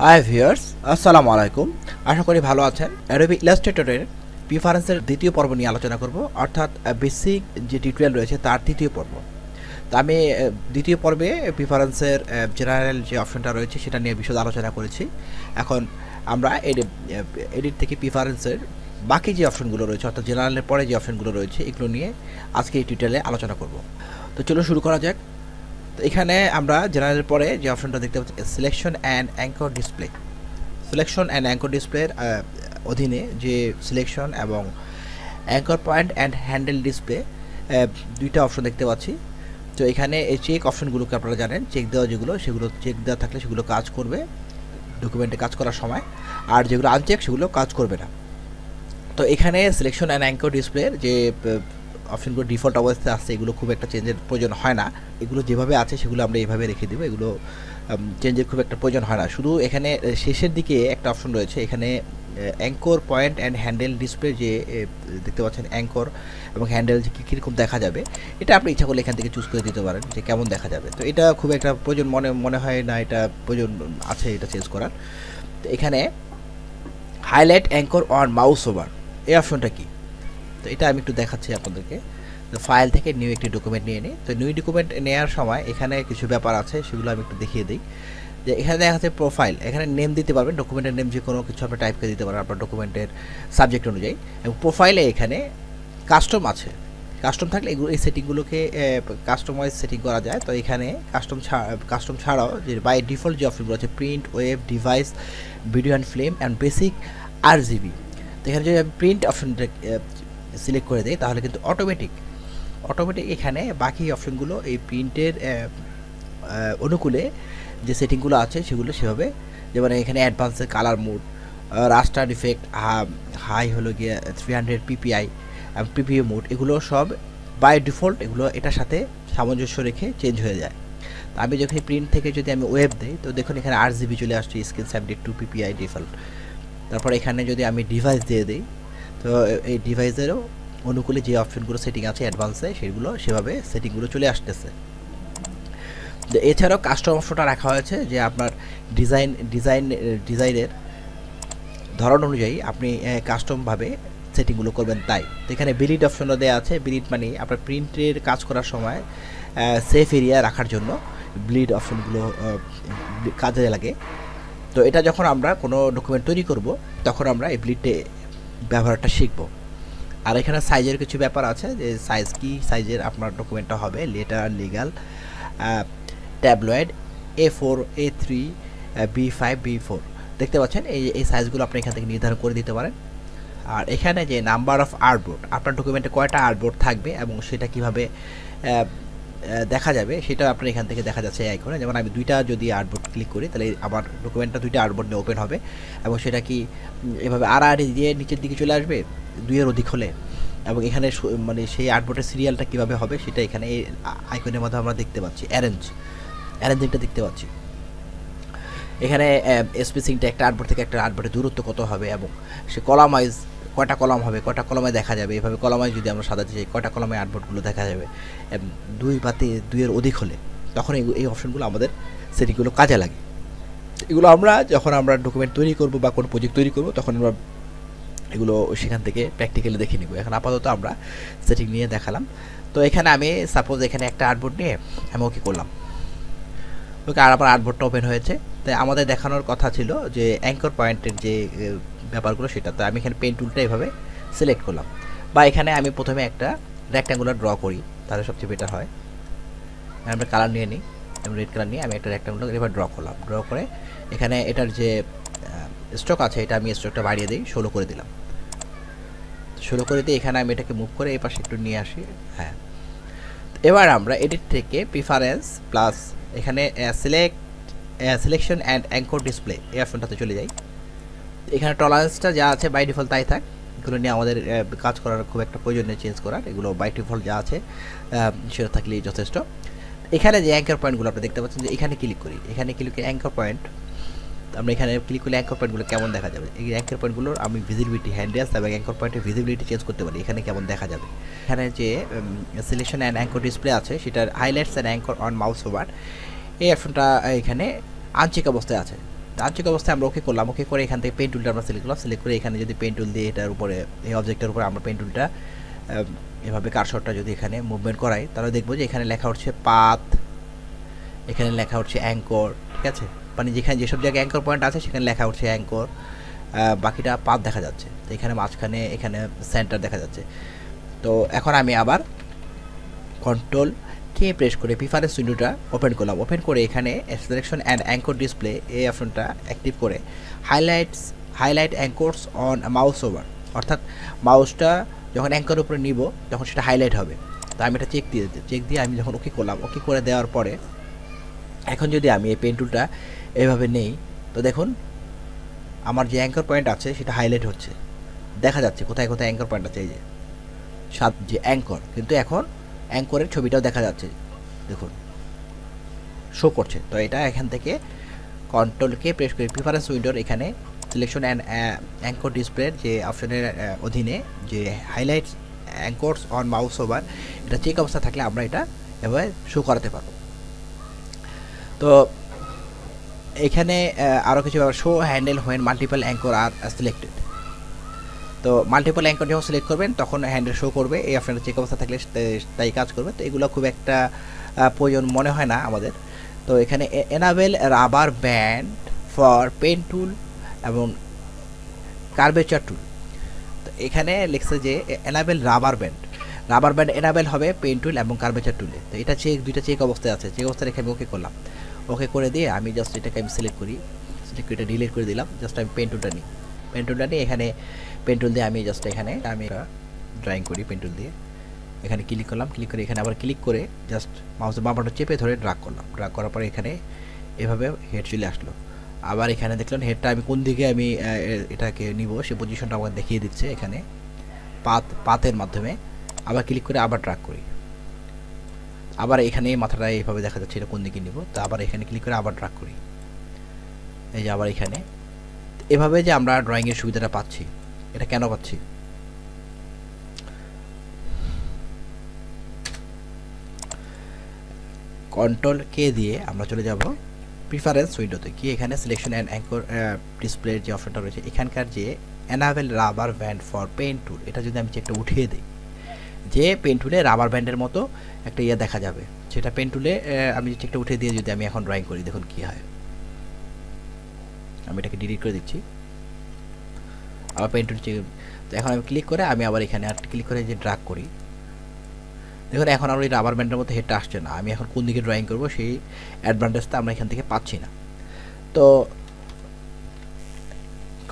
Hi viewers, আসসালামু আলাইকুম। আশা করি ভালো আছেন। অ্যাডোবি ইলাস্ট্রেটরের প্রিফারেন্সের দ্বিতীয় পর্ব নিয়ে আলোচনা করব, অর্থাৎ বেসিক যে টিউটোরিয়াল রয়েছে তার তৃতীয় পর্ব। তো আমি দ্বিতীয় পর্বে প্রিফারেন্সের জেনারেল যে অপশনটা রয়েছে সেটা নিয়ে বিশদ আলোচনা করেছি। এখন আমরা এডিট থেকে প্রিফারেন্সের বাকি যে অপশনগুলো রয়েছে, অর্থাৎ জেনারেলের পরে যে অপশনগুলো রয়েছে, এগুলো নিয়ে আজকে এই টিউটোরিয়ালে আলোচনা করব। তো চলো শুরু করা যাক। তো এখানে আমরা জেনারেলের পরে যে অপশনটা দেখতে পাচ্ছি, selection and anchor display. Selection and anchor ডিসপ্লের অধীনে যে সিলেকশন এবং anchor point and handle display দুইটা অপশন দেখতে পাচ্ছি। তো এখানে এই চেক অপশনগুলোকে আপনারা জানেন, চেক দেওয়া যেগুলো, সেগুলো চেক দেওয়া থাকলে সেগুলো কাজ করবে ডকুমেন্টে কাজ করার সময়, আর যেগুলো আনচেক সেগুলো কাজ করবে না। তো এখানে সিলেকশন অ্যান্ড অ্যাঙ্কর ডিসপ্লের যে অপশনগুলো ডিফল্ট অবস্থায় আসছে, এগুলো খুব একটা চেঞ্জের প্রয়োজন হয় না। এগুলো যেভাবে আছে সেগুলো আমরা এইভাবে রেখে দেবো, এগুলো চেঞ্জের খুব একটা প্রয়োজন হয় না। শুধু এখানে শেষের দিকে একটা অপশন রয়েছে, এখানে anchor point and handle display যে দেখতে পাচ্ছেন, অ্যাঙ্কর এবং হ্যান্ডেল যে কীরকম দেখা যাবে, এটা আপনি ইচ্ছা করলে এখান থেকে চুজ করে দিতে পারেন যে কেমন দেখা যাবে। তো এটা খুব একটা প্রয়োজন মনে হয় না, এটা প্রয়োজন আছে এটা চেঞ্জ করার। তো এখানে highlight anchor on mouse over, এই অপশনটা কি? তো এটা আমি একটু দেখাচ্ছি আপনাদেরকে। তো ফাইল থেকে নিউ একটি ডকুমেন্ট নিয়ে নিই। তো নিউ ডকুমেন্ট নেওয়ার সময় এখানে কিছু ব্যাপার আছে, সেগুলো আমি একটু দেখিয়ে দিই। যে এখানে দেখা যাচ্ছে প্রোফাইল, এখানে নেম দিতে পারবেন, ডকুমেন্টের নেম যে কোনো কিছু আপনি টাইপ করে দিতে পারেন আপনার ডকুমেন্টের সাবজেক্ট অনুযায়ী। এবং প্রোফাইলে এখানে কাস্টম আছে, কাস্টম থাকলে এগুলো এই সেটিংগুলোকে কাস্টমাইজ সেটিং করা যায়। তো এখানে কাস্টম ছাড়াও যে বাই ডিফল্ট যে অপশনগুলো আছে, print, web, device, video and film and basic RGB। তো এখানে যদি আমি প্রিন্ট অপশনটা সিলেক্ট করে দেয় তাহলে কিন্তু অটোমেটিক এখানে বাকি অপশনগুলো এই প্রিন্টের অনুকূলে যে সেটিংগুলো আছে সেগুলো সেভাবে, যেমন এখানে অ্যাডভান্সের কালার মোড, রাস্টার ইফেক্ট, হাই হলো গিয়ে 300 PPI এবং PPA মোড, এগুলো সব বাই ডিফল্ট এগুলো এটার সাথে সামঞ্জস্য রেখে চেঞ্জ হয়ে যায়। তো আমি যখন প্রিন্ট থেকে যদি আমি ওয়েব দিই, তো দেখুন এখানে RGB চলে আসছে, স্ক্রিন 72 PPI ডিফল্ট। তারপর এখানে যদি আমি ডিভাইস দিয়ে দিই, তো এই ডিভাইসেরও অনুকূলে যে অপশনগুলো সেটিং আছে অ্যাডভান্সে, সেগুলো সেভাবে সেটিংগুলো চলে আসতেছে। তো এছাড়াও কাস্টম অপশনটা রাখা হয়েছে যে আপনার ডিজাইনের ধরন অনুযায়ী আপনি কাস্টমভাবে সেটিংগুলো করবেন। তাই তো এখানে বিলিড অপশনও দেওয়া আছে। বিলিড মানে আপনার প্রিন্টের কাজ করার সময় সেফ এরিয়া রাখার জন্য বিলিড অপশনগুলো কাজে লাগে। তো এটা যখন আমরা কোনো ডকুমেন্ট তৈরি করব তখন আমরা এই বিলিডে ব্যবহারটা শিখব। আর এখানে সাইজের কিছু ব্যাপার আছে, যে সাইজ কি সাইজের আপনার ডকুমেন্টটা হবে, letter, legal, tabloid, A4, A3, B5, B4 দেখতে পাচ্ছেন। এই সাইজগুলো আপনি এখান থেকে নির্ধারণ করে দিতে পারেন। আর এখানে যে নাম্বার অফ আর্টবোর্ড, আপনার ডকুমেন্টে কয়টা আর্টবোর্ড থাকবে এবং সেটা কিভাবে দেখা যাবে সেটা আপনার এখান থেকে দেখা যাচ্ছে এই আইকনে। যেমন আমি দুইটা যদি আর্টবোর্ড ক্লিক করি তাহলে আমার ডকুমেন্টটা দুইটা আর্টবোর্ড নিয়ে ওপেন হবে, এবং সেটা কি এভাবে আর দিয়ে নিচের দিকে চলে আসবে 2-এর অধিক হলে, এবং এখানে মানে সেই আর্টবোর্ডের সিরিয়ালটা কীভাবে হবে সেটা এখানে এই আইকনের মধ্যে আমরা দেখতে পাচ্ছি। অ্যারেঞ্জিংটা দেখতে পাচ্ছি। এখানে স্পেসিংটা একটা আর্টবোর্ড থেকে একটা আর্টবোর্ডের দূরত্ব কত হবে, এবং সে কলামাইজ কয়টা কলাম হবে, কয়টা কলমে দেখা যাবে, এভাবে কলমাইজ যদি আমরা সাজাতে চাই কয়টা কলমে আর্টবোর্ডগুলো দেখা যাবে 2 বা 2-এর অধিক হলে, তখন এই অপশনগুলো আমাদের সেটিংগুলো কাজে লাগে। এগুলো আমরা যখন আমরা ডকুমেন্ট তৈরি করব বা কোনো প্রজেক্ট তৈরি করব তখন আমরা এগুলো সেখান থেকে প্র্যাকটিক্যালি দেখে নিব। এখন আপাতত আমরা সেটিং নিয়ে দেখালাম। তো এখানে আমি সাপোজ এখানে একটা আর্টবোর্ড নিয়ে আমি ওকে করলাম, ওকে, আর আবার আর্টবোর্ডটা ওপেন হয়েছে। তাই আমাদের দেখানোর কথা ছিল যে অ্যাঙ্কর পয়েন্টের যে ব্যাপারগুলো সেটা। তো আমি এখানে পেন টুলটা এভাবে সিলেক্ট করলাম, বা এখানে আমি প্রথমে একটা রেক্ট্যাঙ্গুলার ড্র করি, তাহলে সবচেয়ে বেটার হয়। আমরা কালার নিয়ে নিই, আমি রেড কালার নিয়ে আমি একটা রেক্ট্যাঙ্গুলার এবার ড্র করলাম। ড্র করে এখানে এটার যে স্ট্রোক আছে এটা আমি স্ট্রোকটা বাড়িয়ে দিই, 16 করে দিলাম। 16 করে দিয়ে এখানে আমি এটাকে মুভ করে এই পাশে একটু নিয়ে আসি। হ্যাঁ, এবার আমরা এডিট থেকে প্রিফারেন্স প্লাস এখানে সিলেকশন অ্যান্ড অ্যাঙ্কর ডিসপ্লে এই অপশনটাতে চলে যাই। এখানে টলারেন্সটা যা আছে বাই ডিফল্ট তাই থাক, এগুলো নিয়ে আমাদের কাজ করার খুব একটা প্রয়োজন নেই চেঞ্জ করার, এগুলো বাই ডিফল্ট যা আছে সেটা থাকলেই যথেষ্ট। এখানে যে অ্যাঙ্কর পয়েন্টগুলো আপনি দেখতে পাচ্ছেন, যে এখানে ক্লিক করি, এখানে ক্লিক করে অ্যাঙ্কর পয়েন্ট, আমরা এখানে ক্লিক করলে অ্যাঙ্কর পয়েন্টগুলো কেমন দেখা যাবে। এই অ্যাঙ্কর পয়েন্টগুলোর আমি ভিজিবিলিটি, হ্যান্ডেলস এবং অ্যাঙ্কর পয়েন্টের ভিজিবিলিটি চেঞ্জ করতে পারি, এখানে কেমন দেখা যাবে। এখানে যে সিলেকশন অ্যান্ড অ্যাঙ্কর ডিসপ্লে আছে সেটার highlights and anchor on mouse over, এই অপশনটা এখানে আনচেক অবস্থায় আছে। আঞ্চলিক অবস্থায় আমরা ওকে করলাম, ওকে করে এখান থেকে পেন টুলটা আমরা সিলেক্ট করলাম, সিলেক্ট করে এখানে যদি পেন টুল দিয়ে এটার উপরে এই অবজেক্টের উপরে আমরা পেন টুলটা এভাবে কারসরটা যদি এখানে মুভমেন্ট করাই, তাহলে দেখবো যে এখানে লেখা হচ্ছে পাথ, এখানে লেখা হচ্ছে অ্যাঙ্কর, ঠিক আছে, মানে যেখানে যেসব জায়গায় অ্যাঙ্কর পয়েন্ট আছে সেখানে লেখা হচ্ছে অ্যাঙ্কর, বাকিটা পাথ দেখা যাচ্ছে। তো এখানে মাঝখানে এখানে সেন্টার দেখা যাচ্ছে। তো এখন আমি আবার কন্ট্রোল কে প্রেস করে প্রিফারেন্স উইন্ডোটা ওপেন করলাম, ওপেন করে এখানে সিলেকশন অ্যান্ড অ্যাঙ্কর ডিসপ্লে এই অপশনটা অ্যাক্টিভ করে হাইলাইট অ্যাঙ্করস অন মাউস ওভার, অর্থাৎ মাউসটা যখন অ্যাঙ্কর উপরে নিব তখন সেটা হাইলাইট হবে। তো আমি এটা চেক দিয়ে আমি যখন ওকে করলাম, ওকে করে দেওয়ার পরে এখন যদি আমি এই পেন টুলটা এইভাবে নেই, তো দেখুন আমার যে অ্যাঙ্কর পয়েন্ট আছে সেটা হাইলাইট হচ্ছে, দেখা যাচ্ছে কোথায় কোথায় অ্যাঙ্কর পয়েন্ট আছে, এই যে যে অ্যাঙ্কর, কিন্তু এখন অ্যাঙ্করের ছবিটাও দেখা যাচ্ছে, দেখুন শো করছে। তো এটা এখান থেকে কন্ট্রোল কে প্রেস করে প্রিফারেন্স উইন্ডোর এখানে সিলেকশন অ্যান্ড অ্যাঙ্কর ডিসপ্লের যে অপশনের অধীনে যে হাইলাইট অ্যাঙ্করস অন মাউস ওভার, এটা চেক অবস্থা থাকলে আমরা এটা এভাবে শো করাতে পারবো। তো এখানে আরও কিছু ব্যাপার, show handle when multiple anchor are selected. তো মাল্টিপল অ্যাঙ্কর যখন সিলেক্ট করবেন তখন হ্যান্ডেল শো করবে, এই অপশনটা চেক অবস্থা থাকলে তাই কাজ করবে। তো এগুলো খুব একটা প্রয়োজন মনে হয় না আমাদের। তো এখানে enable rubber band for pen tool এবং কার্ভেচার টুল। তো এখানে লিখছে যে এনাবেল রাবার ব্যান্ড এনাবেল হবে পেন টুল এবং কার্ভেচার টুলে। তো এটা দুইটা চেক অবস্থায় আছে, চেক অবস্থায় রেখে আমি ওকে করলাম, ওকে করে দিয়ে আমি জাস্ট এটাকে আমি সিলেক্ট করে এটা ডিলিট করে দিলাম। জাস্ট আমি পেন টুলটা নিই, এখানে পেন টুল দিয়ে আমি জাস্ট এখানে আমি ড্রয়িং করি পেন টুল দিয়ে। এখানে ক্লিক করলাম, ক্লিক করে এখানে আবার ক্লিক করে জাস্ট মাউসের বাম বাটন চেপে ধরে ড্রাগ করলাম, ড্রাগ করার পরে এখানে এভাবে হেড চলে আসলো। আবার এখানে দেখলেন হেডটা আমি কোন দিকে আমি এটাকে নিব সেই পজিশনটা আমাকে দেখিয়ে দিচ্ছে এখানে পাতের মাধ্যমে। আবার ক্লিক করে আবার ড্রাগ করি, আবার এখানে মাথাটা এইভাবে দেখা যাচ্ছে এটা কোন দিকে নিব। তো আবার এখানে ক্লিক করে আবার ড্রাগ করি, এই যে আবার এখানে। এভাবে যে আমরা ড্রয়িংয়ের সুবিধাটা পাচ্ছি, এটা কেন পাচ্ছি? কন্ট্রোল কে দিয়ে আমরা চলে যাব প্রিফারেন্স উইন্ডোতে, কি এখানে সিলেকশন অ্যান্ড অ্যাঙ্কর ডিসপ্লের যে অপশনটা রয়েছে এখানকার যে enable rubber band for pen tool, এটা যদি আমি চেকটা উঠিয়ে দিই, যে পেন টুলে রাবার ব্যান্ডের মতো একটা ইয়ে দেখা যাবে, সেটা পেন টুলে আমি চেকটা উঠিয়ে দিয়ে যদি আমি এখন ড্রয়িং করি, দেখুন কি হয়। আমি এটাকে ডিলিট করে দিচ্ছি, আবার পেন টুল চেক। তো এখন আমি ক্লিক করে আমি আবার এখানে আর ক্লিক করে যে ড্রাগ করি, দেখুন এখন আর ওই রাবার ব্যান্ডের মতো হেডটা আসছে না। আমি এখন কোন দিকে ড্রয়িং করব সেই অ্যাডভান্টেজটা আমরা এখান থেকে পাচ্ছি না। তো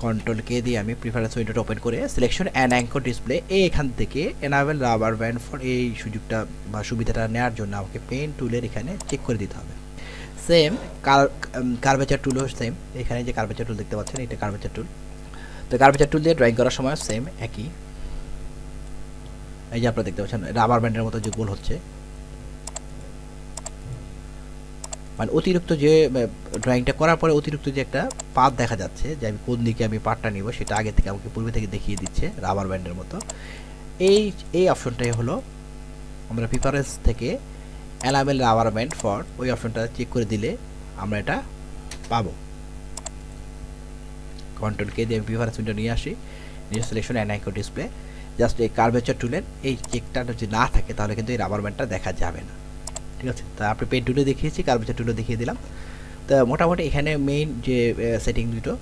কন্ট্রোল কে দিয়ে আমি প্রিফারেন্স উইন্ডোটা ওপেন করে সিলেকশন অ্যান্ড অ্যাঙ্কর ডিসপ্লে এখান থেকে এনাবেল রাবার ব্যান্ড ফর এই সুযোগটা বা সুবিধাটা নেওয়ার জন্য আমাকে পেন টুলের এখানে চেক করে দিতে হবে। সেম কার্ভেচার টুলও সেম, এখানে যে কার্ভেচার টুল দেখতে পাচ্ছেন এটা কার্ভেচার টুল। তো কার্ভেচার টুল দিয়ে ড্রয়িং করার সময় সেম একই, এই যে আপনারা দেখতে পাচ্ছেন রাবার ব্যান্ডের মতো যে গোল হচ্ছে, মানে অতিরিক্ত যে ড্রয়িংটা করার পরে অতিরিক্ত যে একটা পাত দেখা যাচ্ছে, যে আমি কোন দিকে আমি পার্টটা নিব সেটা আগে থেকে আমাকে পূর্বে থেকে দেখিয়ে দিচ্ছে রাবার ব্যান্ডের মতো। এই অপশনটাই হলো আমরা প্রিফারেন্স থেকে এনাবেল রাবার ব্যান্ড ফর, ওই অপশনটা চেক করে দিলে আমরা এটা পাবো। কন্ট্রোল কে দিয়ে প্রিফারেন্স উইন্ডো নিয়ে আসি, নিয়ে selection and anchor display, just এই কার্ভেচার টুলের এই চেকটা যদি না থাকে তাহলে কিন্তু এই রাবার ব্যান্ডটা দেখা যাবে না, ঠিক আছে। তা আপনি পেন টুলে দেখিয়েছি, কার্ভেচার টুলে দেখিয়ে দিলাম। তো মোটামুটি এখানে মেইন যে সেটিং দুটো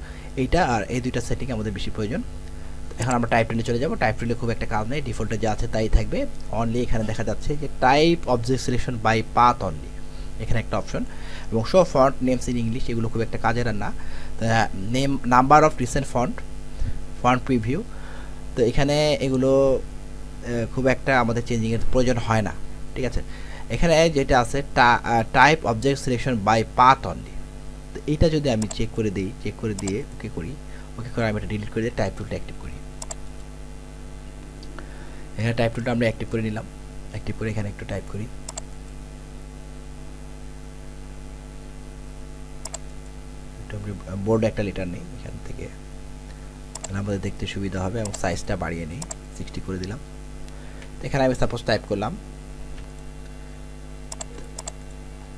এইটা আর এই দুইটা সেটিং আমাদের বেশি প্রয়োজন। এখন আমরা টাইপ টুলে চলে যাব। টাইপ টুলে খুব একটা কাজ নেই, ডিফল্টে যা আছে তাই থাকবে। অনলি এখানে দেখা যাচ্ছে যে type object selection by path only, এখানে একটা অপশন, এবং show font names in English, এগুলো খুব একটা কাজের আর না। Name number of recent font preview, তো এখানে এগুলো খুব একটা আমাদের চেঞ্জিংয়ের প্রয়োজন হয় না, ঠিক আছে। এখানে যেটা আছে type object selection by path only, তো এইটা যদি আমি চেক করে দিয়ে ওকে করি, ওকে করে আমি এটা ডিলিট করে দিয়ে টাইপ টুলটা অ্যাক্টিভ করি। এখানে টাইপ টুলটা আমরা অ্যাক্টিভ করে নিলাম, অ্যাক্টিভ করে এখানে একটু টাইপ করি, বোর্ড একটা লেটার নেই এখান থেকে, আমাদের দেখতে সুবিধা হবে, এবং সাইজটা বাড়িয়ে নিই, 60 করে দিলাম। এখানে আমি সাপোজ টাইপ করলাম।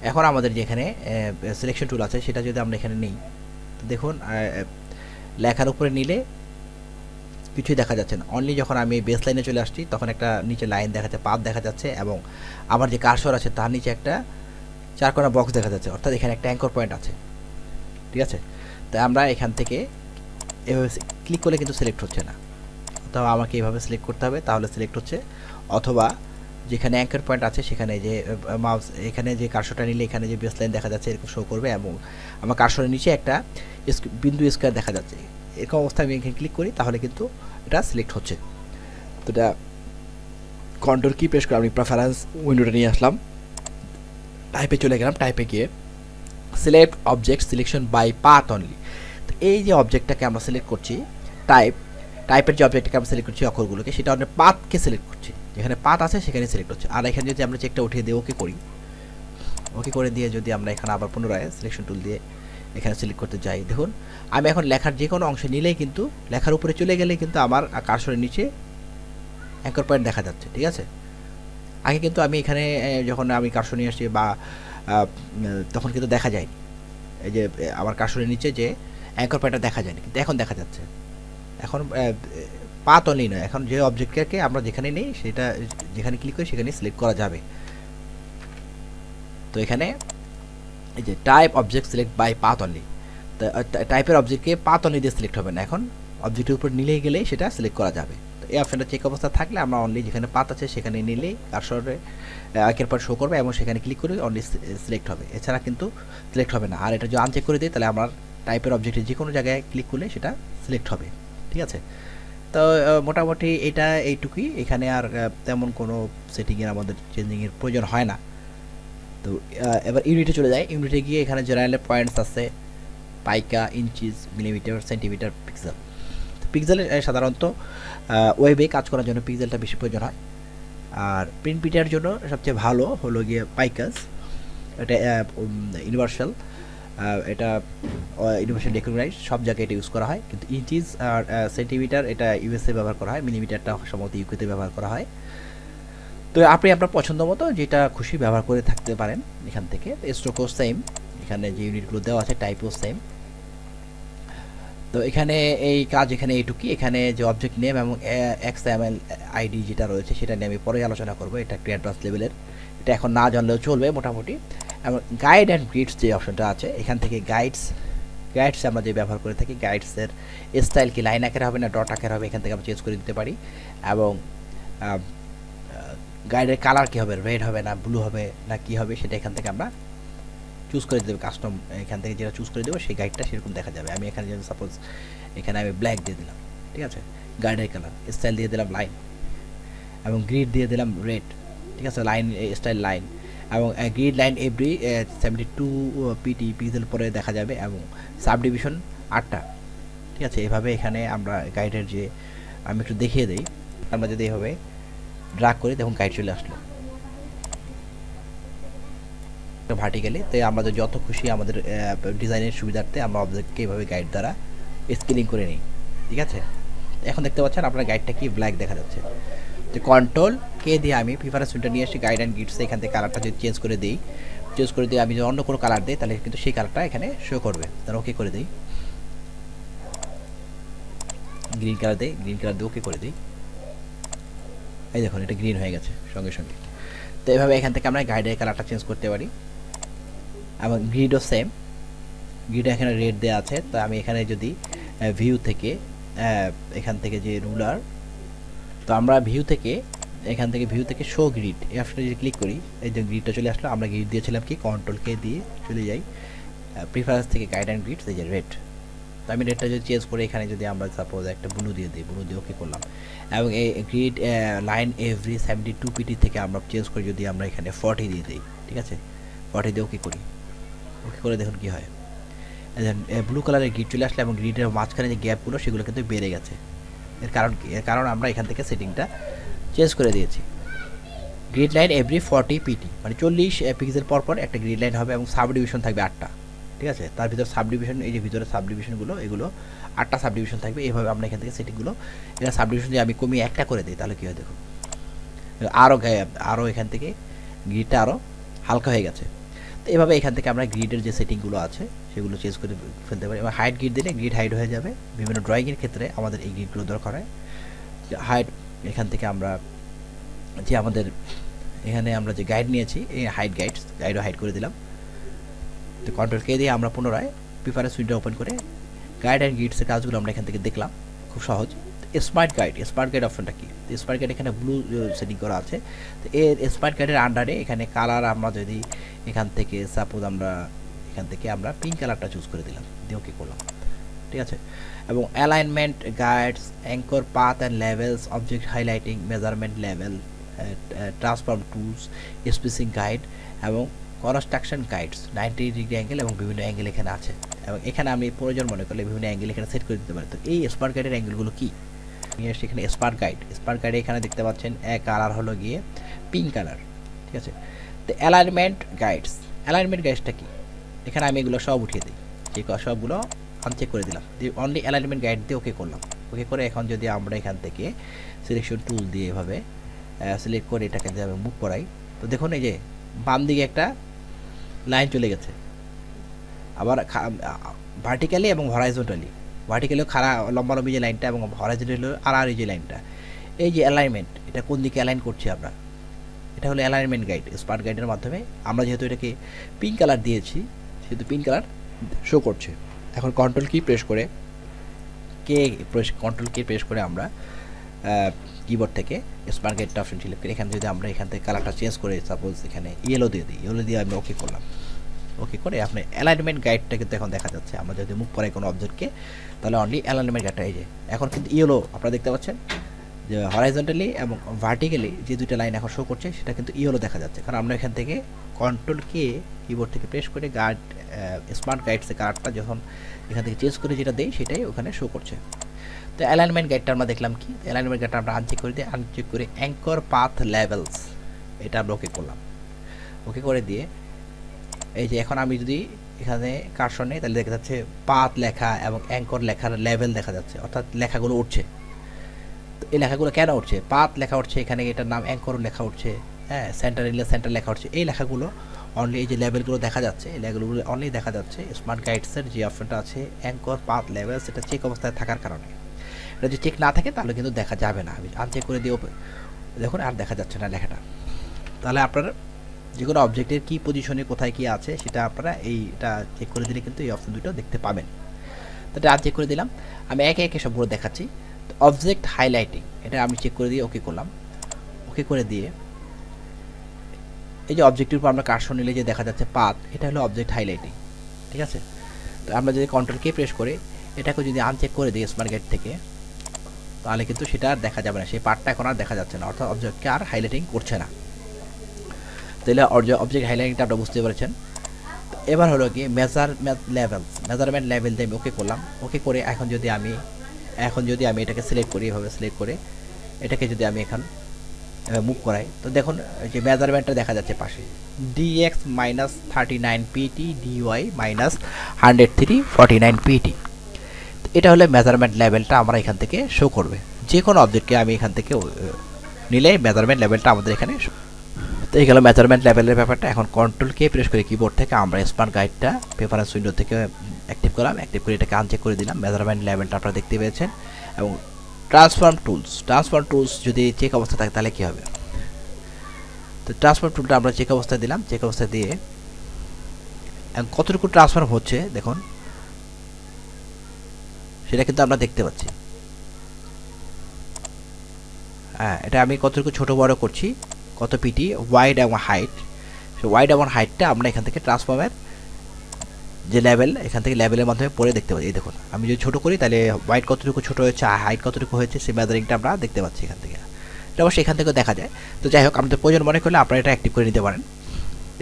এখন আমাদের যেখানে সিলেকশন টুল আছে সেটা যদি আমরা এখানে নিই, তো দেখুন লেখার উপরে নিলে কিছুই দেখা যাচ্ছে না, অনলি যখন আমি বেস লাইনে চলে আসছি তখন একটা নিচে লাইন দেখা যাচ্ছে, পাত দেখা যাচ্ছে, এবং আমার যে কার্সর আছে তার নিচে একটা চারকোনা বক্স দেখা যাচ্ছে, অর্থাৎ এখানে একটা অ্যাঙ্কর পয়েন্ট আছে। ঠিক আছে, তাই আমরা এখান থেকে এভাবে ক্লিক করলে কিন্তু সিলেক্ট হচ্ছে না, অথবা আমাকে এভাবে সিলেক্ট করতে হবে, তাহলে সিলেক্ট হচ্ছে। অথবা যেখানে অ্যাঙ্কর পয়েন্ট আছে সেখানে যে মাউস, এখানে যে কার্সরটা নিলে এখানে যে বেস লাইন দেখা যাচ্ছে এরকম শো করবে, এবং আমার কার্সরের নিচে একটা বিন্দু স্কোয়ার দেখা যাচ্ছে। এরকম অবস্থায় আমি এখানে ক্লিক করি তাহলে কিন্তু এটা সিলেক্ট হচ্ছে। তো এটা কন্ট্রোল কি প্রেস করে আমি প্রেফারেন্স উইন্ডোটা নিয়ে আসলাম, টাইপে চলে গেলাম, টাইপে গিয়ে select object selection by path only. তো এই যে অবজেক্টটাকে আমরা সিলেক্ট করছি, টাইপের যে অবজেক্টটাকে আমরা সিলেক্ট করছি অক্ষরগুলোকে, সেটা আমরা পাথকে সিলেক্ট করছি, যেখানে পাথ আছে সেখানে সিলেক্ট হচ্ছে। আর এখানে যদি আমরা চেকটা উঠিয়ে দিয়ে ওকে করি, ওকে করে দিয়ে যদি আমরা এখানে আবার পুনরায় সিলেকশন টুল দিয়ে এখানে সিলেক্ট করতে যাই, দেখুন আমি এখন লেখার যে কোনো অংশে নিলেই কিন্তু লেখার উপরে চলে গেলে কিন্তু আমার কার্সরের নিচে অ্যাঙ্কর পয়েন্ট দেখা যাচ্ছে। ঠিক আছে, আগে কিন্তু আমি এখানে যখন আমি কার্সর নিয়ে আসছি বা তখন কিন্তু দেখা যায়নি, এই যে আমার কার্সরের নিচে যে অ্যাঙ্কর পয়েন্টটা দেখা যায়নি, কিন্তু এখন দেখা যাচ্ছে। এখন পাথ অনলি নয়, এখন যে অবজেক্টকে আমরা যেখানে নেই সেটা যেখানে ক্লিক করি সেখানে সিলেক্ট করা যাবে। তো এখানে এই যে type object select by path only, তো টাইপের অবজেক্টকে পাথ অনলি দিয়ে সিলেক্ট হবে না, এখন অবজেক্টের উপর নিলেই গেলেই সেটা সিলেক্ট করা যাবে। তো এই অপশনটা চেক অবস্থা থাকলে আমরা অনলি যেখানে পাথ আছে সেখানে নিলেই কার্সরে একের পর শো করবে এবং সেখানে ক্লিক করে অনলি সিলেক্ট হবে, এছাড়া কিন্তু সিলেক্ট হবে না। আর এটা যদি আনচেক করে দিই তাহলে আমার টাইপের অবজেক্টের যে কোনো জায়গায় ক্লিক করলে সেটা সিলেক্ট হবে। ঠিক আছে, তো মোটামুটি এটা এইটুকুই, এখানে আর তেমন কোনো সেটিংয়ের আমাদের চেঞ্জিংয়ের প্রয়োজন হয় না। তো এবার ইউনিটে চলে যায়, ইউনিটে গিয়ে এখানে জেনারেল পয়েন্টস আছে, পাইকা, ইঞ্চিস, মিলিমিটার, সেন্টিমিটার, পিক্সেল। পিক্সেলের সাধারণত ওয়েবে কাজ করার জন্য পিক্সেলটা বেশি প্রয়োজন হয়, আর প্রিন্ট প্রিন্টার জন্য সবচেয়ে ভালো হলো গিয়ে পাইকাস, এটা ইউনিভার্সাল, এটা ইউনিভার্সাল রেকগনাইজ, সব জায়গায় এটা ইউজ করা হয়। কিন্তু ইঞ্চিস আর সেন্টিমিটার এটা ইউএসএ ব্যবহার করা হয়, মিলিমিটারটা সম্ভবত ইউকেতে ব্যবহার করা হয়। তো আপনি আপনার পছন্দ মতো যেটা খুশি ব্যবহার করে থাকতে পারেন এখান থেকে। স্ট্রোকও সেম, এখানে যে ইউনিটগুলো দেওয়া আছে টাইপও সেম। তো এখানে এই কাজ এখানে এইটুকুই, এখানে যে অবজেক্ট নেম এবং XML আইডি যেটা রয়েছে সেটা নিয়ে আমি পরে আলোচনা করব, এটা একটু অ্যাডভান্স লেভেলের, এটা এখন না জানলেও চলবে মোটামুটি। এবং গাইড অ্যান্ড গ্রিডস যে অপশনটা আছে এখান থেকে গাইডস আমরা যে ব্যবহার করে থাকি, গাইডসের স্টাইল কি লাইন আকারে হবে না ডট আকারে হবে, এখান থেকে আমরা চেঞ্জ করে দিতে পারি। এবং গাইডের কালার কী হবে, রেড হবে না ব্লু হবে না কী হবে, সেটা এখান থেকে আমরা চুজ করে দেবে, কাস্টম এখান থেকে যেটা চুজ করে দেবো সেই গাইডটা সেরকম দেখা যাবে। আমি এখানে যেমন সাপোজ এখানে আমি ব্ল্যাক দিয়ে দিলাম, ঠিক আছে, গাইডের কালার, স্টাইল দিয়ে দিলাম লাইন, এবং গ্রিড দিয়ে দিলাম রেড, ঠিক আছে, লাইন স্টাইল লাইন, এবং grid line every 72 PT pixel পরে দেখা যাবে, এবং সাবডিভিশন 8টা। ঠিক আছে, এভাবে এখানে আমরা গাইডের যে আমি একটু দেখিয়ে দিই, আমরা যদি এভাবে ড্রাগ করি দেখুন গাইড চলে আসলো ভার্টিক্যালি। তো আমাদের যত খুশি আমাদের ডিজাইনের সুবিধার্থে আমরা অবজেক্টকে এইভাবে গাইড দ্বারা স্কেলিং করে নিই। ঠিক আছে, এখন দেখতে পাচ্ছেন আপনার গাইডটা কি ব্ল্যাক দেখা যাচ্ছে। তো কন্ট্রোল কে দিয়ে আমি প্রিফারেন্স উইন্ডো নিয়ে আসি, গাইড অ্যান্ড গিডসে এখান থেকে কালারটা যদি চেঞ্জ করে দিই, আমি যদি অন্য কোনো কালার দিই তাহলে কিন্তু সেই কালারটা এখানে শো করবে। তাহলে ওকে করে দিই, গ্রিন কালার দিই, গ্রিন কালার দিয়ে ওকে করে দিই, এই দেখুন এটা গ্রিন হয়ে গেছে সঙ্গে সঙ্গে। তো এইভাবে এখান থেকে আমরা গাইডের কালারটা চেঞ্জ করতে পারি। এবং গ্রিডও সেম, গ্রিড এখানে রেড দেওয়া আছে। তো আমি এখানে যদি ভিউ থেকে এখান থেকে যে রুলার, তো আমরা এখান থেকে ভিউ থেকে শো গ্রিড এই অপশনে যদি ক্লিক করি, এই যে গ্রিডটা চলে আসলো। আমরা গ্রিড দিয়েছিলাম কি কন্ট্রোল কে দিয়ে চলে যাই প্রিফারেন্স থেকে গাইড অ্যান্ড গ্রিডস, এই যে রেড। তো আমি রেডটা যদি চেঞ্জ করে এখানে যদি আমরা সাপোজ একটা ব্লু দিয়ে দিই, ব্লু দিয়ে ওকে করলাম, এবং এই গ্রিড লাইন এভরি 72 পিটি থেকে আমরা চেঞ্জ করে যদি আমরা এখানে 40 দিয়ে দিই, ঠিক আছে, 40 দিয়ে ওকে করি, ওকে করে দেখুন কী হয়। ব্লু কালারের গ্রিড চলে আসলে এবং গ্রিডের মাঝখানে যে গ্যাপগুলো সেগুলো কিন্তু বেড়ে গেছে। এর কারণ কি? এর কারণ আমরা এখান থেকে সেটিংটা চেঞ্জ করে দিয়েছি। গ্রিড লাইন এভরি 40 পিটি, মানে 40 পিক্সেল পর একটা গ্রিড লাইন হবে, এবং সাব ডিভিশন থাকবে 8টা। ঠিক আছে, তার ভিতরে সাব ডিভিশন, এই যে ভিতরে সাব ডিভিশনগুলো এগুলো 8টা সাব ডিভিশন থাকবে। এইভাবে আমরা এখান থেকে সেটিংগুলো, এখানে সাব ডিভিশন যদি আমি কমিয়ে একটা করে দিই তাহলে কী হয় দেখুন, আরও এখান থেকে গ্রিডটা আরও হালকা হয়ে গেছে। তো এভাবে এখান থেকে আমরা গ্রিডের যে সেটিংগুলো আছে সেগুলো চেঞ্জ করে ফেলতে পারি। এবং হাইট গ্রিড দিলে গ্রিড হাইড হয়ে যাবে। বিভিন্ন ড্রয়িংয়ের ক্ষেত্রে আমাদের এই গ্রিডগুলো দরকার হয়। হাইট এখান থেকে আমরা যে আমাদের এখানে আমরা যে গাইড নিয়েছি এই গাইডও হাইড করে দিলাম। তো কন্ট্রোল কে দিয়ে আমরা পুনরায় প্রিফারেন্স উইন্ডো ওপেন করে গাইড অ্যান্ড গ্রিডসের কাজগুলো আমরা এখান থেকে দেখলাম, খুব সহজ। স্মার্ট গাইড অপশনটা কি? স্মার্ট গাইড এখানে ব্লু সেটিং করা আছে। তো এর স্মার্ট গাইডের আন্ডারে এখানে কালার আমরা যদি এখান থেকে সাপোজ আমরা এখান থেকে আমরা পিঙ্ক কালারটা চুজ করে দিলাম, দিয়ে ওকে করলাম, ঠিক আছে। এবং alignment guides, anchor path and levels, object highlighting, measurement level, transform tools, spacing guide এবং কনস্ট্রাকশন গাইডস, 90 ডিগ্রি অ্যাঙ্গেল এবং বিভিন্ন অ্যাঙ্গেল এখানে আছে। এবং এখানে আমি প্রয়োজন মনে করলে বিভিন্ন অ্যাঙ্গেল এখানে সেট করে দিতে পারি। তো এই স্মার্ট গাইডের অ্যাঙ্গেলগুলো কি? এখানে স্মার্ট গাইডে এখানে দেখতে পাচ্ছেন কালার হলো গিয়ে পিঙ্ক কালার, ঠিক আছে। তো অ্যালাইনমেন্ট গাইডসটা কি? এখানে আমি এগুলো সব উঠিয়ে দিই, যে সবগুলো আনচেক করে দিলাম, দিয়ে অনলি অ্যালাইনমেন্ট গাইড দিয়ে ওকে করলাম। ওকে করে এখন যদি আমরা এখান থেকে সিলেকশন টুল দিয়ে এভাবে সিলেক্ট করে এটাকে যদি আমি মুভ করাই, তো দেখুন এই যে বাম দিকে একটা লাইন চলে গেছে। আবার ভার্টিক্যালি এবং হরাইজন্টালি, ভার্টিক্যালিও লম্বালম্বি যে লাইনটা এবং হরাইজন্টালি আর এই যে লাইনটা, এই যে অ্যালাইনমেন্ট, এটা কোন দিকে অ্যালাইন করছি আমরা, এটা হলো অ্যালাইনমেন্ট গাইড। স্মার্ট গাইডের মাধ্যমে আমরা যেহেতু এটাকে পিঙ্ক কালার দিয়েছি সেহেতু পিঙ্ক কালার শো করছে। এখন কন্ট্রোল কি প্রেস করে আমরা কিবোর্ড থেকে স্মার্ট গাইডটা অপশন সিলেক্ট করি। এখানে যদি আমরা এখান থেকে কালারটা চেঞ্জ করে সাপোজ এখানে ইয়েলো দিয়ে আমি ওকে করলাম। ওকে করে আপনি অ্যালাইনমেন্ট গাইডটা কিন্তু এখন দেখা যাচ্ছে। আমরা যদি মুভ করাই কোনো অবজেক্টকে, তাহলে অনলি অ্যালাইনমেন্ট গাইডটা এই যে এখন কিন্তু ইয়েলো আপনারা দেখতে পাচ্ছেন, যে হরাইজন্টালি এবং ভার্টিক্যালি যে দুইটা লাইন এখন শো করছে সেটা কিন্তু ইয়েলো দেখা যাচ্ছে, কারণ আমরা এখান থেকে কন্ট্রোল কে কিবোর্ড থেকে প্রেস করে স্মার্ট গাইডসের কালারটা যখন এখান থেকে চেঞ্জ করে যেটা দেই সেটাই ওখানে শো করছে। তো অ্যালাইনমেন্ট গাইডটা আমরা দেখলাম কি, অ্যালাইনমেন্ট গাইডটা আমরা আনচেক করে অ্যাঙ্কর পাথ লেভেলস এটা আমরা ওকে করলাম। ওকে করে দিয়ে এই যে এখন আমি যদি এখানে কার্সর নেই, তাহলে দেখা যাচ্ছে পাথ লেখা এবং অ্যাঙ্কর লেখার লেভেল দেখা যাচ্ছে, অর্থাৎ লেখাগুলো উঠছে। তো এই লেখাগুলো কেন উঠছে? পাথ লেখা উঠছে, এখানে এটার নাম অ্যাঙ্কর লেখা উঠছে, হ্যাঁ, সেন্টার লেখা উঠছে। এই লেখাগুলো অনলি, এই যে লেভেলগুলো দেখা যাচ্ছে, এই লেভেলগুলো অনলি দেখা যাচ্ছে স্মার্ট গাইডসের যে অপশনটা আছে অ্যাঙ্কর পাথ লেভেল, সেটা চেক অবস্থায় থাকার কারণে। এটা যদি চেক না থাকে তাহলে কিন্তু দেখা যাবে না। আমি আনচেক করে দিয়ে দেখুন আর দেখা যাচ্ছে না লেখাটা। তাহলে আপনার যে কোনো অবজেক্টের কী পজিশনে কোথায় কী আছে সেটা আপনারা এইটা চেক করে দিলে কিন্তু এই অপশন দুটো দেখতে পাবেন। তো এটা আনচেক করে দিলাম। আমি একে একে সবগুলো দেখাচ্ছি। তো অবজেক্ট হাইলাইটিং এটা আমি চেক করে দিয়ে ওকে করলাম। ওকে করে দিয়ে এই যে অবজেক্টের উপর আমরা কার্সর নিলে যে দেখা যাচ্ছে পাথ, এটা হলো অবজেক্ট হাইলাইটিং, ঠিক আছে। তো আমরা যদি কন্ট্রোল কে প্রেস করে এটাকে যদি আনচেক করে দিই স্মার্ট গাইড থেকে, তাহলে কিন্তু সেটা আর দেখা যাবে না, সেই পার্টটা এখন আর দেখা যাচ্ছে না, অর্থাৎ অবজেক্টকে আর হাইলাইটিং করছে না। তাহলে অবজেক্ট হাইলাইটিংটা আপনারা বুঝতে পেরেছেন। এবার হলো কি মেজারমেন্ট লেভেল দিয়ে আমি ওকে করলাম। ওকে করে এখন যদি আমি এটাকে সিলেক্ট করি, এভাবে সিলেক্ট করে এটাকে যদি আমি এখন মুভ করাই, তো দেখুন যে মেজারমেন্টটা দেখা যাচ্ছে পাশে dx -39 pt dy -103 pt। এটা হলো মেজারমেন্ট লেভেলটা আমরা এখান থেকে শো করবে। যে কোনো অবজেক্টকে আমি এখান থেকে নিলে মেজারমেন্ট লেভেলটা আমাদের এখানে। তো এই গেল মেজারমেন্ট লেভেলের ব্যাপারটা। এখন কন্ট্রোল কে প্রেস করে কিবোর্ড থেকে আমরা স্মার্ট গাইডটা প্রেফারেন্স উইন্ডো থেকে অ্যাক্টিভ করলাম। অ্যাক্টিভ করে এটাকে আনচেক করে দিলাম। মেজারমেন্ট লেভেলটা আপনারা দেখতে পেয়েছেন। এবং ট্রান্সফর্ম টুলস যদি চেক অবস্থা থাকে তাহলে কী হবে? তো ট্রান্সফর্ম টুলটা আমরা চেক অবস্থায় দিলাম। চেক অবস্থা দিয়ে কতটুকু ট্রান্সফর্ম হচ্ছে দেখুন, সেটা কিন্তু আমরা দেখতে পাচ্ছি। হ্যাঁ, এটা আমি কতটুকু ছোট বড় করছি, কত পিটি, ওয়াইড এবং হাইট। সো ওয়াইড এবং হাইটটা আমরা এখান থেকে ট্রান্সফর্মের যে লেভেল, এখান থেকে লেভেলের মাধ্যমে পড়ে দেখতে পাচ্ছি। এই দেখুন আমি যদি ছোটো করি তাহলে ওয়াইড কতটুকু ছোটো হয়েছে, হাইট কতটুকু হয়েছে, সেই মেজারিংটা আমরা দেখতে পাচ্ছি এখান থেকে। এটা অবশ্যই এখান থেকেও দেখা যায়। তো যাই হোক, আমাদের প্রয়োজন মনে করলে আপনারা এটা অ্যাক্টিভ করে নিতে পারেন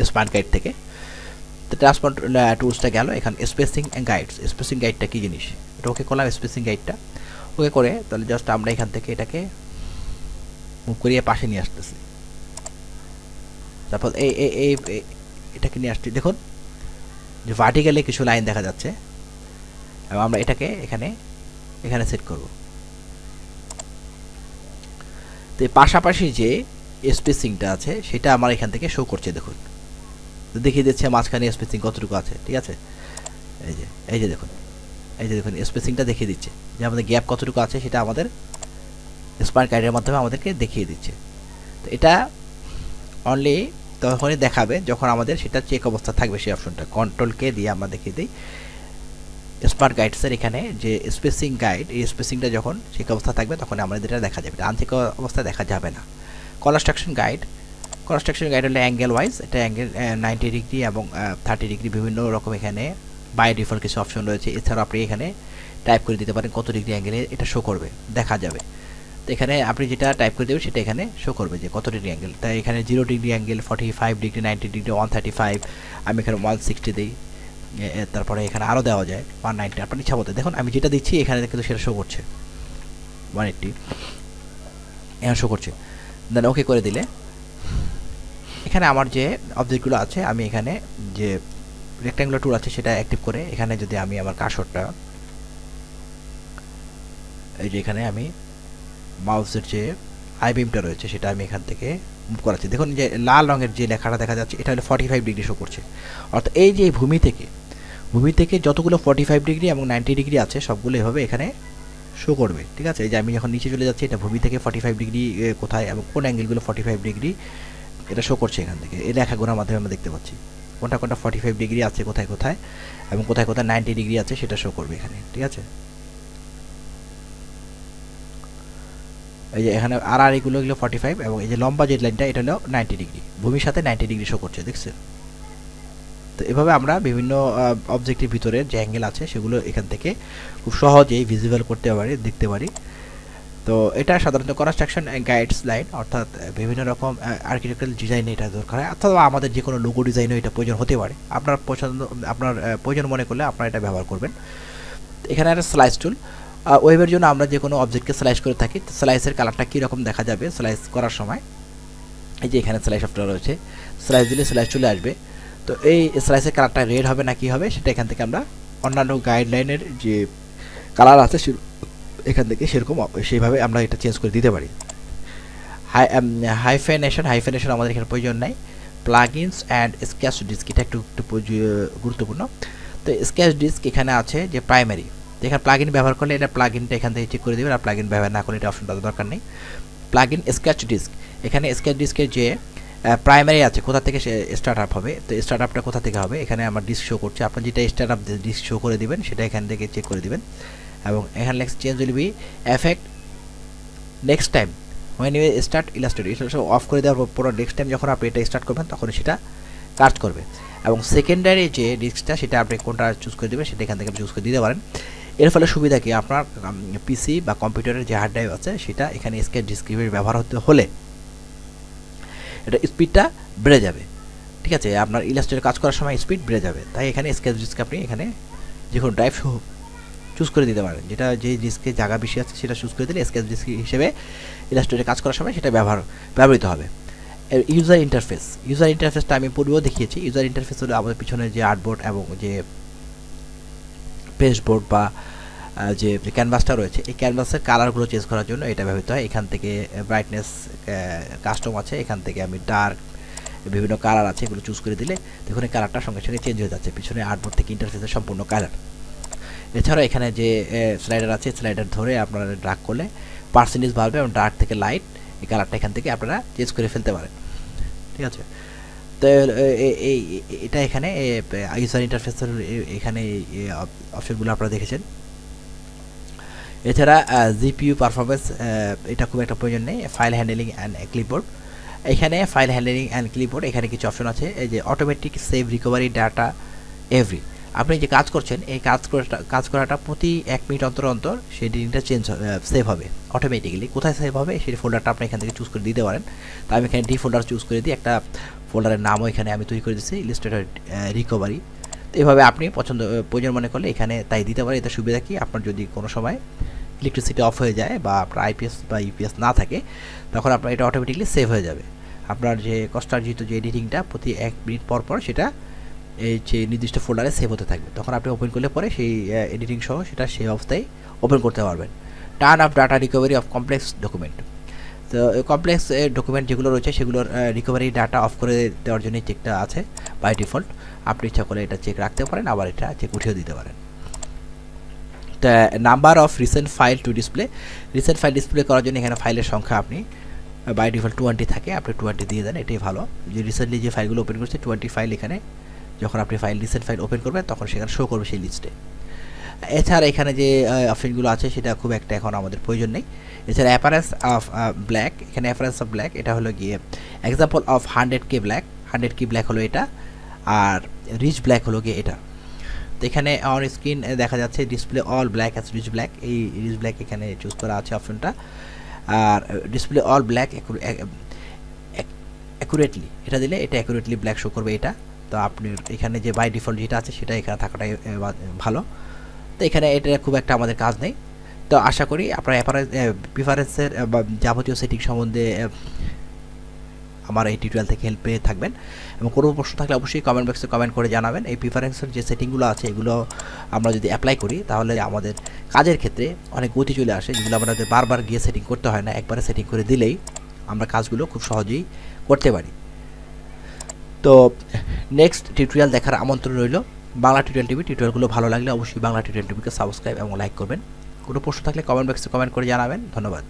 স্মার্ট গাইড থেকে। তো ট্রান্সফর্ম টুলসটা গেল। এখানে স্পেসিং গাইডটা কী জিনিস, এটা ওকে করলাম। স্পেসিং গাইডটা ওকে করে তাহলে জাস্ট আমরা এখান থেকে এটাকে মুভ করিয়ে পাশে নিয়ে আসতেছি। তারপর এটাকে নিয়ে আসছি, দেখুন যে ভার্টিক্যালি কিছু লাইন দেখা যাচ্ছে এবং আমরা এটাকে এখানে সেট করব। তো পাশাপাশি যে স্পেসিংটা আছে সেটা আমার এখান থেকে শো করছে, দেখুন দেখিয়ে দিচ্ছে মাঝখানে স্পেসিং কতটুকু আছে, ঠিক আছে। এই যে এই যে দেখুন, এই যে দেখুন স্পেসিংটা দেখিয়ে দিচ্ছে যে আমাদের গ্যাপ কতটুকু আছে, সেটা আমাদের স্মার্ট গাইডের মাধ্যমে আমাদেরকে দেখিয়ে দিচ্ছে। তো এটা অনলি তখনই দেখাবে যখন আমাদের সেটা চেক অবস্থা থাকবে। সেই অপশনটা কন্ট্রোল কে দিয়ে আমরা দেখিয়ে দিই স্মার্ট গাইডসের এখানে যে স্পেসিং গাইড, এই স্পেসিংটা যখন চেক অবস্থা থাকবে তখন আমাদের এটা দেখা যাবে, আনচেক অবস্থা দেখা যাবে না। কনস্ট্রাকশন গাইড হলে অ্যাঙ্গেল ওয়াইজ, এটা অ্যাঙ্গেল 90 ডিগ্রি এবং 30 ডিগ্রি বিভিন্ন রকম এখানে বাই ডিফল্ট কিছু অপশন রয়েছে। এছাড়াও আপনি এখানে টাইপ করে দিতে পারেন কত ডিগ্রি অ্যাঙ্গেলে এটা শো করবে, দেখা যাবে। তো এখানে আপনি যেটা টাইপ করে দেবেন সেটা এখানে শো করবে যে কত ডিগ্রি অ্যাঙ্গেল। তাই এখানে 0 ডিগ্রি অ্যাঙ্গেল, 45 ডিগ্রি, 90 ডিগ্রি, 135, আমি এখানে 160 দিই। তারপরে এখানে আরও দেওয়া যায় 190, আপনার ইচ্ছা মতো। দেখুন আমি যেটা দিচ্ছি এখানে কিন্তু সেটা শো করছে 180, এখানে শো করছে। দেন ওকে করে দিলে এখানে আমার যে অবজেক্টগুলো আছে, আমি এখানে যে রেক্ট্যাঙ্গুলার টুল আছে সেটা অ্যাক্টিভ করে এখানে যদি আমি আমার কার্সরটা এই যে এখানে আমি মাউসের যে আই বিমটা রয়েছে সেটা আমি এখান থেকে মুভ করাচ্ছি। দেখুন যে লাল রঙের যে লেখাটা দেখা যাচ্ছে এটা হলো 45 ডিগ্রি শো করছে। অর্থাৎ এই যে ভূমি থেকে যতগুলো 45 ডিগ্রি এবং 90 ডিগ্রি আছে সবগুলো এভাবে এখানে শো করবে। ঠিক আছে, এই যে আমি যখন নিচে চলে যাচ্ছি এটা ভূমি থেকে 45 ডিগ্রি কোথায় এবং কোন অ্যাঙ্গেলগুলো 45 ডিগ্রি এটা শো করছে এখান থেকে। এই লেখাগুলোর মাধ্যমে আমরা দেখতে পাচ্ছি কোনটা 45 ডিগ্রি আছে কোথায় এবং কোথায় 90 ডিগ্রি আছে সেটা শো করবে এখানে। ঠিক আছে, এই যে এখানে আর এগুলো 45 এবং এই যে লম্বা যে লাইনটা এটা হলো 90 ডিগ্রি, ভূমির সাথে 90 ডিগ্রি শো করছে, দেখছেন? তো এভাবে আমরা বিভিন্ন অবজেক্টের ভিতরে যে অ্যাঙ্গেল আছে সেগুলো এখান থেকে খুব সহজেই ভিজিবল করতে পারি, দেখতে পারি। তো এটা সাধারণত কনস্ট্রাকশন গাইডস লাইন, অর্থাৎ বিভিন্ন রকম আর্কিটেকচারাল ডিজাইনে এটা দরকার হয়, অথবা আমাদের যে কোনো লোগো ডিজাইনেও এটা প্রয়োজন হতে পারে। আপনার প্রয়োজন মনে করলে আপনারা এটা ব্যবহার করবেন। এখানে একটা স্লাইস টুল, ওয়েবের জন্য আমরা যে কোনো অবজেক্টকে স্লাইস করে থাকি, স্লাইসের কালারটা কীরকম দেখা যাবে স্লাইস করার সময়, এই যে এখানে স্লাইস সফটওয়্যার রয়েছে, স্লাইস দিলে স্লাইস চলে আসবে। তো এই স্লাইসের কালারটা রেড হবে না কি হবে সেটা এখান থেকে আমরা অন্যান্য গাইডলাইনের যে কালার আছে এখান থেকে সেরকম সেইভাবে আমরা এটা চেঞ্জ করে দিতে পারি। হাইফেনেশন আমাদের এখানে প্রয়োজন নাই। প্লাগইনস অ্যান্ড স্কেচ ডিস্ক, এটা একটু গুরুত্বপূর্ণ। তো স্কেচ ডিস্ক এখানে আছে যে প্রাইমারি, এখানে প্লাগইন ব্যবহার করলে এটা প্লাগইনটা এখান থেকে চেক করে দেবেন, আর প্লাগইন ব্যবহার না করলে এটা অপশনটা দরকার নেই। প্লাগইন স্কেচ ডিস্ক, এখানে স্কেচ ডিস্কের যে প্রাইমারি আছে কোথা থেকে স্টার্ট আপ হবে, তো স্টার্ট আপটা কোথা থেকে হবে এখানে আমার ডিস্ক শো করছে। আপনার যেটা স্টার্ট আপ ডিস্ক শো করে দিবেন সেটা এখান থেকে চেক করে দিবেন। এবং এখানে next change will be effect next time when you start Illustrator of করে দেওয়ার পর নেক্সট টাইম যখন আপনি এটা স্টার্ট করবেন তখন সেটা কাজ করবে। এবং সেকেন্ডারি যে ডিস্কটা সেটা আপনি কোনটা চুজ করে দেবেন সেটা এখান থেকে চুজ করে দিতে পারেন। এর ফলে সুবিধা কি, আপনার পিসি বা কম্পিউটারের যে হার্ড ড্রাইভ আছে সেটা এখানে স্কেচ ডিস্ক ব্যবহার হতে হলে এটা স্পিডটা বেড়ে যাবে। ঠিক আছে, আপনার ইলাস্ট্রেটর কাজ করার সময় স্পিড বেড়ে যাবে, তাই এখানে স্কেচ ডিস্ক আপনি এখানে যে কোনো ড্রাইভ চুজ করে দিতে পারেন, যেটা যে ডিস্কে জায়গা বেশি আছে সেটা চুজ করে দিলে স্কেচ ডিস্ক হিসেবে ইলাস্ট্রেটরে কাজ করার সময় সেটা ব্যবহৃত হবে। ইউজার ইন্টারফেসটা আমি পূর্বেও দেখিয়েছি। ইউজার ইন্টারফেস হলো আমাদের পিছনে যে আর্টবোর্ড এবং যে পেস্টবোর্ড বা যে ক্যানভাসটা রয়েছে এই ক্যানভাসের কালারগুলো চেঞ্জ করার জন্য এটা ব্যবহৃত হয়। এখান থেকে ব্রাইটনেস কাস্টম আছে, এখান থেকে আমি ডার্ক বিভিন্ন কালার আছে এগুলো চুজ করে দিলে দেখুন এই কালারটা সঙ্গে সঙ্গে চেঞ্জ হয়ে যাচ্ছে, পিছনে আর্টবোর্ড থেকে ইন্টারফেসের সম্পূর্ণ কালার। এছাড়াও এখানে যে স্লাইডার আছে স্লাইডার ধরে আপনারা ড্রাগ করলে পার্সেন্টেজ বাড়বে এবং ডার্ক থেকে লাইট এই কালারটা এখান থেকে আপনারা চেঞ্জ করে ফেলতে পারেন। ঠিক আছে, তো এটা এখানে ইউজার ইন্টারফেসের এখানে অপশনগুলো আপনারা দেখেছেন। এছাড়া জিপিইউ পারফরমেন্স এটা খুব একটা প্রয়োজন নেই। ফাইল হ্যান্ডলিং অ্যান্ড ক্লিপবোর্ড, এখানে ফাইল হ্যান্ডলিং অ্যান্ড ক্লিপবোর্ড এখানে কিছু অপশন আছে, এই যে automatic save recovery data every, আপনি যে কাজ করছেন এই কাজ করাটা প্রতি 1 মিনিট অন্তর অন্তর সেই ডিটিংটা সেভ হবে অটোমেটিক্যালি। কোথায় সেভ হবে সেই ফোল্ডারটা আপনি এখান থেকে চুজ করে দিতে পারেন। তো আমি এখানে ডি ফোল্ডার চুজ করে দিই, একটা ফোল্ডারের নামও এখানে আমি তৈরি করে দিচ্ছি ইলাস্ট্রেটর রিকভারি। তো এভাবে আপনি প্রয়োজন মনে করলে এখানে তাই দিতে পারেন। এতে সুবিধা কি, আপনার যদি কোনো সময় ইলেকট্রিসিটি অফ হয়ে যায় বা আপনার আইপিএস বা ইউপিএস না থাকে তখন আপনার এটা অটোমেটিকলি সেভ হয়ে যাবে। আপনার যে কষ্টার্জিত যে এডিটিংটা প্রতি 1 মিনিট পর পর সেটা এই যে নির্দিষ্ট ফোল্ডারে সেভ হতে থাকবে, তখন আপনি ওপেন করলে পরে সেই এডিটিং সহ সেটা সেই অবস্থায় ওপেন করতে পারবেন। Turn off data recovery of complex document, তো কমপ্লেক্স ডকুমেন্ট যেগুলো রয়েছে সেগুলোর রিকভারি ডাটা অফ করে দেওয়ার জন্য চেকটা আছে বাই ডিফল্ট। আপনি ইচ্ছা করলে এটা চেক রাখতে পারেন, আবার এটা চেক উঠিয়ে দিতে পারেন। তা number of recent file to display, recent file display করার জন্য এখানে ফাইলের সংখ্যা আপনি বাই ডিফল্ট 20 থাকে, আপনি 20 দিয়ে দেন, এটাই ভালো। যে রিসেন্টলি যে ফাইলগুলো ওপেন করছে 20 ফাইল, এখানে যখন আপনি রিসেন্ট ফাইল ওপেন করবেন তখন সেখানে শো করবে সেই লিস্টে। এছাড়া এখানে যে অপশনগুলো আছে সেটা খুব একটা এখন আমাদের প্রয়োজন নেই। এছাড়া অ্যাপারেন্স অফ ব্ল্যাক, এখানে অ্যাপারেন্স অফ ব্ল্যাক এটা হলো গিয়ে example of 100K black, 100K black হলো এটা, আর রিচ ব্ল্যাক হলো গিয়ে এটা। তো এখানে অন স্ক্রিন দেখা যাচ্ছে display all black as rich black, এই রিচ ব্ল্যাক এখানে চুজ করা আছে অপশনটা। আর ডিসপ্লে অল ব্ল্যাক অ্যাকুরেটলি এটা দিলে এটা অ্যাকুরেটলি ব্ল্যাক শো করবে এটা। তো আপনি এখানে যে বাই ডিফল্ট যেটা আছে সেটা এখানে থাকাটাই ভালো। তো এখানে এটা খুব একটা আমাদের কাজ নেই। তো আশা করি আপনারা প্রিফারেন্সের যাবতীয় সেটিং সম্বন্ধে আমার এই টিউটোরিয়াল থেকে হেল্প পেয়ে থাকবেন, এবং কোনো প্রশ্ন থাকলে অবশ্যই কমেন্ট বক্সে কমেন্ট করে জানাবেন। এই প্রিফারেন্সের যে সেটিংগুলো আছে এগুলো আমরা যদি অ্যাপ্লাই করি তাহলে আমাদের কাজের ক্ষেত্রে অনেক গতি চলে আসে, যেগুলো আমাদের বারবার গিয়ে সেটিং করতে হয় না, একবারে সেটিং করে দিলেই আমরা কাজগুলো খুব সহজেই করতে পারি। তো নেক্সট টিউটোরিয়াল দেখার আমন্ত্রণ রইল। বাংলা টিউটোরিয়াল টিভি টিউটোরিয়ালগুলো ভালো লাগলে অবশ্যই বাংলা টিউটোরিয়াল টিভিকে সাবস্ক্রাইব এবং লাইক করবেন। কোনো প্রশ্ন থাকলে কমেন্ট বক্সে কমেন্ট করে জানাবেন। ধন্যবাদ।